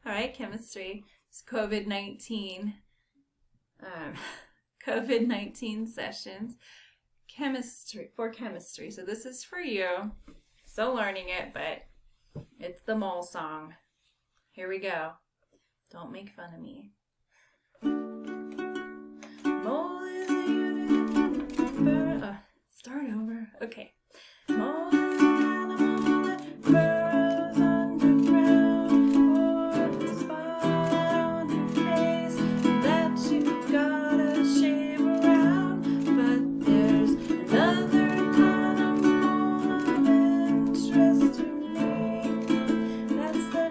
All right, chemistry. It's COVID-19. COVID-19 sessions. Chemistry. So this is for you. Still learning it, but it's the mole song. Here we go. Don't make fun of me. Mole is a unit. Start over. Okay. Mole is an animal that burrows underground, or a spot on your face that you gotta shave around. But there's another kind of mole of interest to me. That's the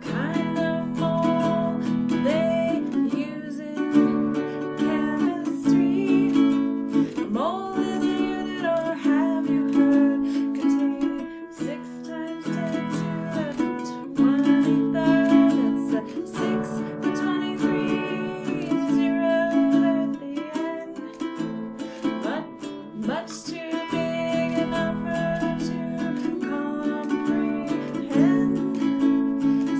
kind of mole they use in chemistry. A mole is a unit, or have you heard, containing 6 times 10 to the 23rd. That's a 6 with 23 zeros at the end. But much too big a number to comprehend.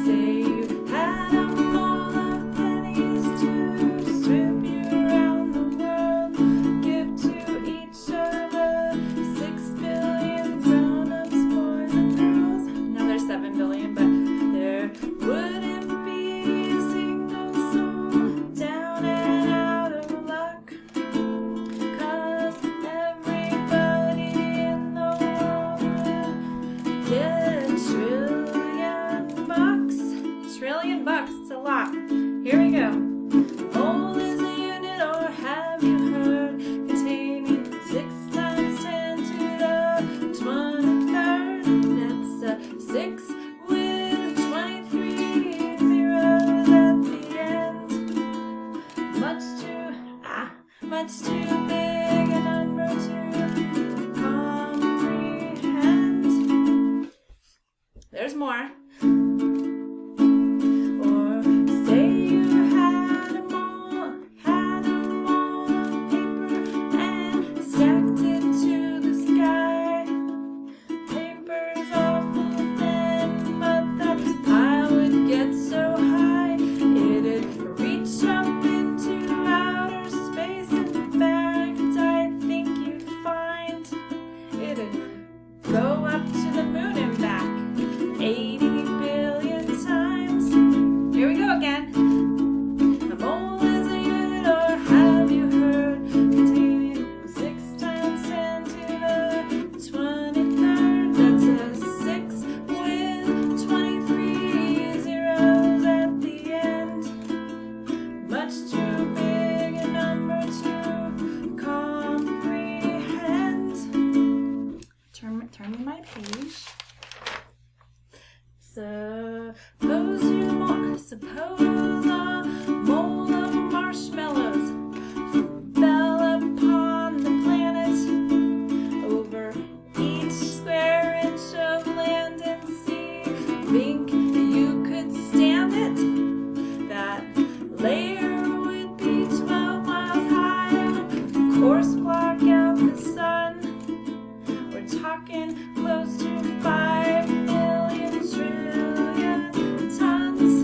Say you had a mole of pennies to strip you around the world. Give to each of the 6 billion grown-ups, boys and girls. Now there's 7 billion, but there wouldn't be a single soul down and out of luck. 'Cause everybody in the world would get a trillion bucks. Trillion bucks, it's a lot. Here we go. Mole is a unit, or have you heard, containing 6 times 10 to the 23rd. That's a 6 with 23 zeros at the end. Much too big a number to comprehend. There's more. Or say you had a mole of paper and stacked it to the sky. Paper's awful thin, but that pile would get so high it'd reach up into outer space. In fact, I think you'd find it'd go up to the moon and back 80 billion times. Here we go again. A mole is a unit, or have you heard, containing 6 times 10 to the 23rd. That's a 6 with 23 zeros at the end. Much too big a number to comprehend. Turn me my page. Suppose a bowl of marshmallows fell upon the planet. Over each square inch of land and sea, think you could stand it? That layer would be 12 miles high. Of course, block out the sun. We're talking close to 5 billion trillion tons.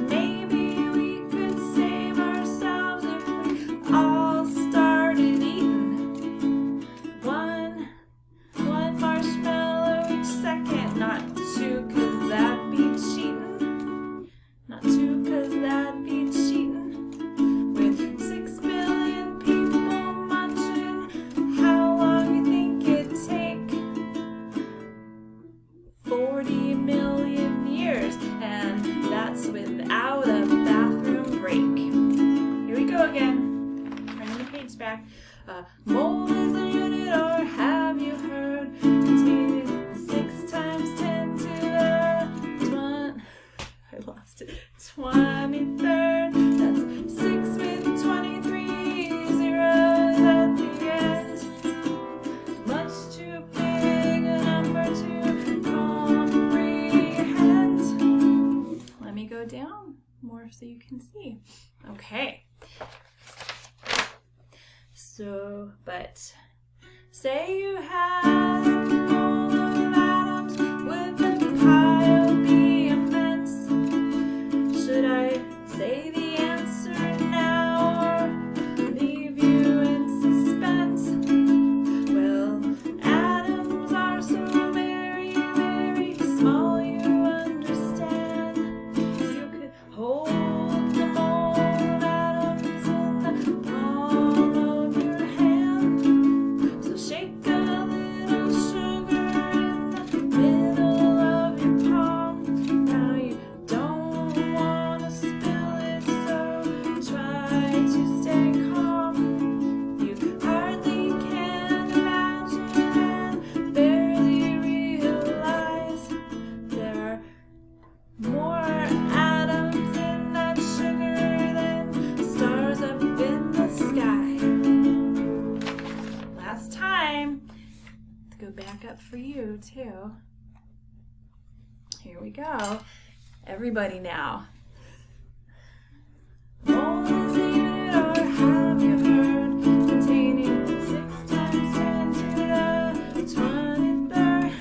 Maybe we could save ourselves if we all started eating one marshmallow each second. Not 2, 'cause that'd be cheating. Not 2, 'cause that'd be cheating. With 6 billion people munching, how long you think it'd take? 40 million years, and that's without a bathroom break. Here we go again. Turning the page back. Mole is a unit, or have you heard, containing 6 times 10 to the 23rd. That's 6 with 23 zeros at the end. Much too big a number to comprehend. Let me go down more so you can see. Okay. But say you had a bowl of atoms, would the pile be immense? for you too. Here we go. Everybody now. Mole is a unit, or have you heard, containing 6 times 10 to the 23rd.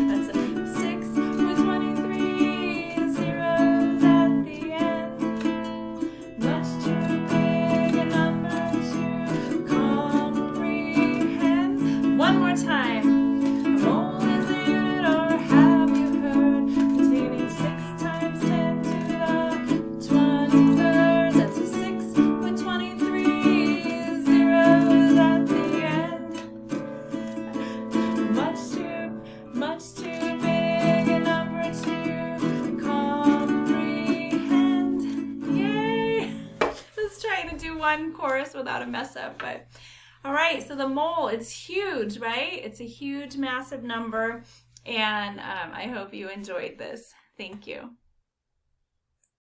That's a 6 with 23 zeros at the end. Much too big a number to comprehend. One more time. Mole is a unit, or have you heard, containing 6 times 10 to the 23rd. That's a 6 with 23 zeros at the end. Much too big a number to comprehend. Yay! I was trying to do one chorus without a mess up, but all right. So the mole, it's huge, right? It's a huge, massive number, and I hope you enjoyed this. Thank you.